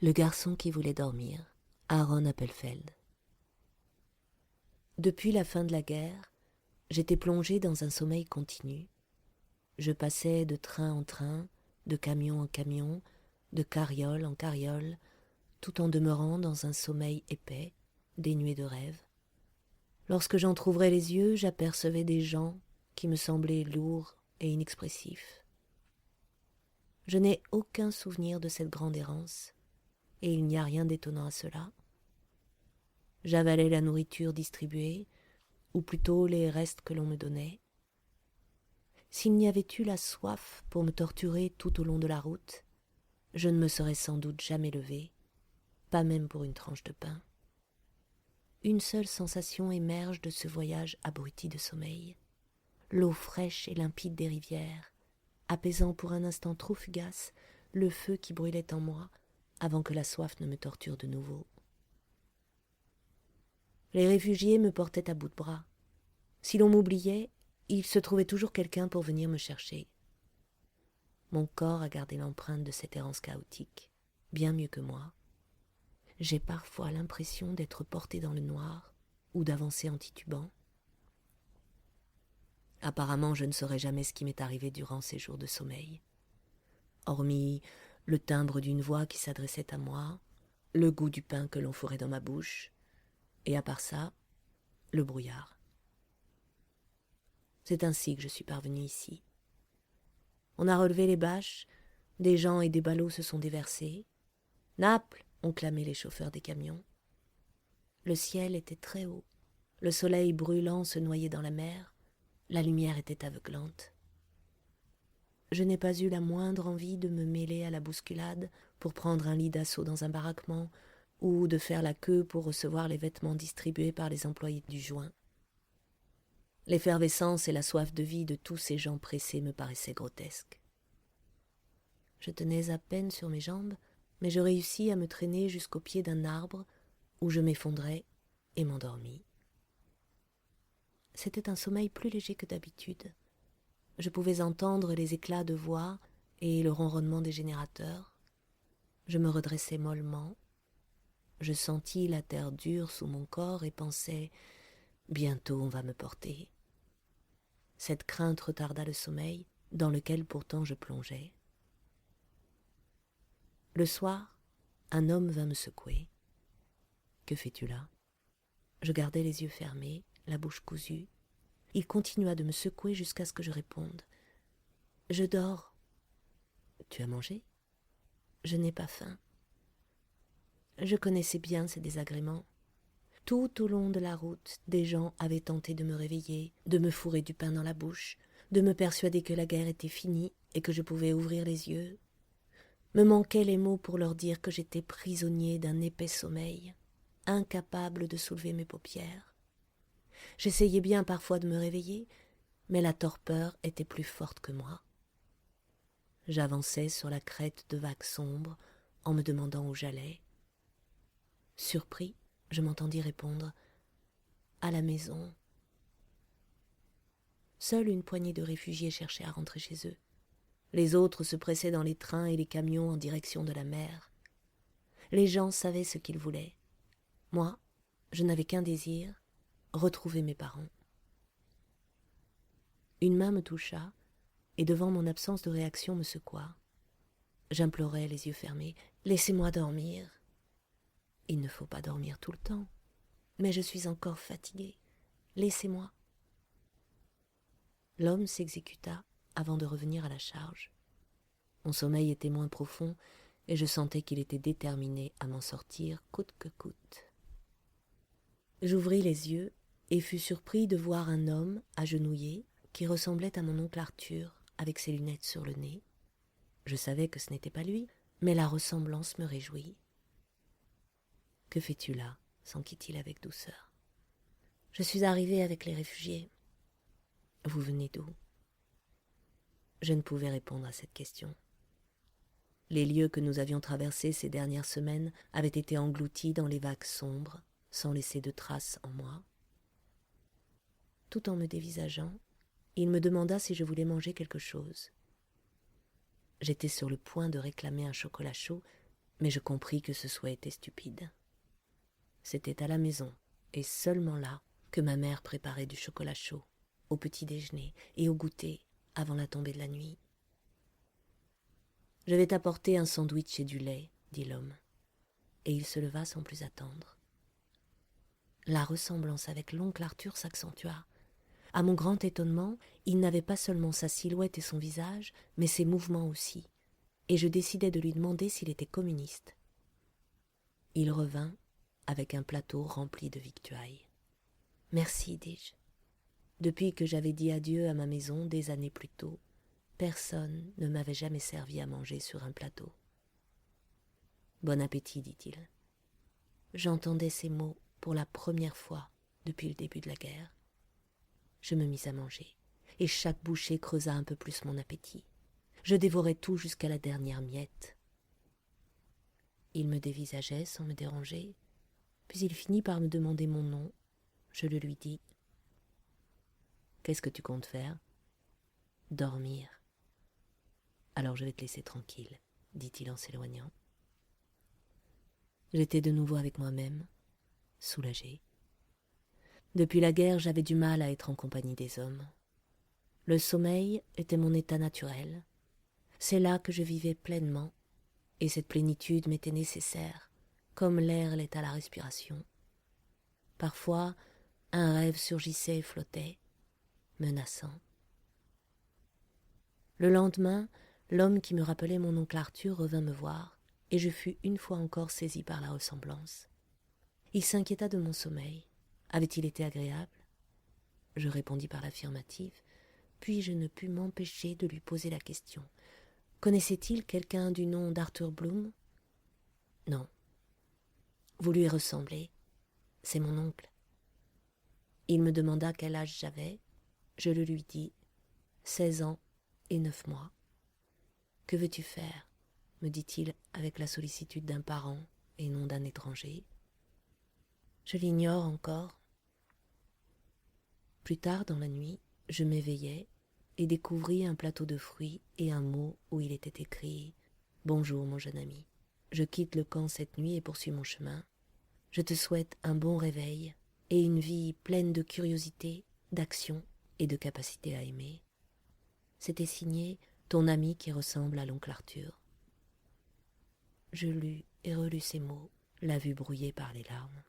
Le garçon qui voulait dormir, Aaron Appelfeld. Depuis la fin de la guerre, j'étais plongé dans un sommeil continu. Je passais de train en train, de camion en camion, de carriole en carriole, tout en demeurant dans un sommeil épais, dénué de rêves. Lorsque j'entr'ouvrais les yeux, j'apercevais des gens qui me semblaient lourds et inexpressifs. Je n'ai aucun souvenir de cette grande errance, et il n'y a rien d'étonnant à cela. J'avalais la nourriture distribuée, ou plutôt les restes que l'on me donnait. S'il n'y avait eu la soif pour me torturer tout au long de la route, je ne me serais sans doute jamais levé, pas même pour une tranche de pain. Une seule sensation émerge de ce voyage abruti de sommeil. L'eau fraîche et limpide des rivières, apaisant pour un instant trop fugace le feu qui brûlait en moi avant que la soif ne me torture de nouveau. Les réfugiés me portaient à bout de bras. Si l'on m'oubliait, il se trouvait toujours quelqu'un pour venir me chercher. Mon corps a gardé l'empreinte de cette errance chaotique, bien mieux que moi. J'ai parfois l'impression d'être porté dans le noir ou d'avancer en titubant. Apparemment, je ne saurais jamais ce qui m'est arrivé durant ces jours de sommeil. Hormis le timbre d'une voix qui s'adressait à moi, le goût du pain que l'on fourrait dans ma bouche, et à part ça, le brouillard. C'est ainsi que je suis parvenu ici. On a relevé les bâches, des gens et des ballots se sont déversés. Naples, ont clamé les chauffeurs des camions. Le ciel était très haut, le soleil brûlant se noyait dans la mer, la lumière était aveuglante. Je n'ai pas eu la moindre envie de me mêler à la bousculade pour prendre un lit d'assaut dans un baraquement ou de faire la queue pour recevoir les vêtements distribués par les employés du joint. L'effervescence et la soif de vie de tous ces gens pressés me paraissaient grotesques. Je tenais à peine sur mes jambes, mais je réussis à me traîner jusqu'au pied d'un arbre où je m'effondrai et m'endormis. C'était un sommeil plus léger que d'habitude. Je pouvais entendre les éclats de voix et le ronronnement des générateurs. Je me redressai mollement. Je sentis la terre dure sous mon corps et pensai « Bientôt on va me porter ». Cette crainte retarda le sommeil, dans lequel pourtant je plongeais. Le soir, un homme vint me secouer. « Que fais-tu là » Je gardai les yeux fermés, la bouche cousue. Il continua de me secouer jusqu'à ce que je réponde. « Je dors. »« Tu as mangé ?»« Je n'ai pas faim. » Je connaissais bien ces désagréments. Tout au long de la route, des gens avaient tenté de me réveiller, de me fourrer du pain dans la bouche, de me persuader que la guerre était finie et que je pouvais ouvrir les yeux. Me manquaient les mots pour leur dire que j'étais prisonnier d'un épais sommeil, incapable de soulever mes paupières. J'essayais bien parfois de me réveiller, mais la torpeur était plus forte que moi. J'avançais sur la crête de vagues sombres en me demandant où j'allais. Surpris, je m'entendis répondre « À la maison ». Seule une poignée de réfugiés cherchait à rentrer chez eux. Les autres se pressaient dans les trains et les camions en direction de la mer. Les gens savaient ce qu'ils voulaient. Moi, je n'avais qu'un désir, retrouver mes parents. Une main me toucha et devant mon absence de réaction me secoua. J'implorais les yeux fermés « Laissez-moi dormir ». Il ne faut pas dormir tout le temps, mais je suis encore fatiguée. Laissez-moi. L'homme s'exécuta avant de revenir à la charge. Mon sommeil était moins profond et je sentais qu'il était déterminé à m'en sortir coûte que coûte. J'ouvris les yeux et fus surpris de voir un homme agenouillé qui ressemblait à mon oncle Arthur avec ses lunettes sur le nez. Je savais que ce n'était pas lui, mais la ressemblance me réjouit. « Que fais-tu là » s'enquit-il avec douceur. « Je suis arrivé avec les réfugiés. »« Vous venez d'où » Je ne pouvais répondre à cette question. Les lieux que nous avions traversés ces dernières semaines avaient été engloutis dans les vagues sombres, sans laisser de traces en moi. Tout en me dévisageant, il me demanda si je voulais manger quelque chose. J'étais sur le point de réclamer un chocolat chaud, mais je compris que ce souhait était stupide. C'était à la maison, et seulement là, que ma mère préparait du chocolat chaud, au petit déjeuner et au goûter, avant la tombée de la nuit. « Je vais t'apporter un sandwich et du lait, » dit l'homme, et il se leva sans plus attendre. La ressemblance avec l'oncle Arthur s'accentua. À mon grand étonnement, il n'avait pas seulement sa silhouette et son visage, mais ses mouvements aussi, et je décidai de lui demander s'il était communiste. Il revint avec un plateau rempli de victuailles. « Merci, dis-je. Depuis que j'avais dit adieu à ma maison des années plus tôt, personne ne m'avait jamais servi à manger sur un plateau. « Bon appétit, dit-il. » J'entendais ces mots pour la première fois depuis le début de la guerre. Je me mis à manger, et chaque bouchée creusa un peu plus mon appétit. Je dévorais tout jusqu'à la dernière miette. Il me dévisageait sans me déranger, puis il finit par me demander mon nom. Je le lui dis. « Qu'est-ce que tu comptes faire ?»« Dormir. »« Alors je vais te laisser tranquille, » dit-il en s'éloignant. J'étais de nouveau avec moi-même, soulagé. Depuis la guerre, j'avais du mal à être en compagnie des hommes. Le sommeil était mon état naturel. C'est là que je vivais pleinement, et cette plénitude m'était nécessaire, comme l'air l'est à la respiration. Parfois, un rêve surgissait et flottait, menaçant. Le lendemain, l'homme qui me rappelait mon oncle Arthur revint me voir, et je fus une fois encore saisi par la ressemblance. Il s'inquiéta de mon sommeil. Avait-il été agréable ? Je répondis par l'affirmative, puis je ne pus m'empêcher de lui poser la question. Connaissait-il quelqu'un du nom d'Arthur Bloom ? Non. Vous lui ressemblez. C'est mon oncle. Il me demanda quel âge j'avais. Je le lui dis. 16 ans et 9 mois. Que veux-tu faire ? Me dit-il avec la sollicitude d'un parent et non d'un étranger. Je l'ignore encore. Plus tard dans la nuit, je m'éveillai et découvris un plateau de fruits et un mot où il était écrit « Bonjour mon jeune ami, je quitte le camp cette nuit et poursuis mon chemin. Je te souhaite un bon réveil et une vie pleine de curiosité, d'action et de capacité à aimer. » C'était signé « Ton ami qui ressemble à l'oncle Arthur. » Je lus et relus ces mots, la vue brouillée par les larmes.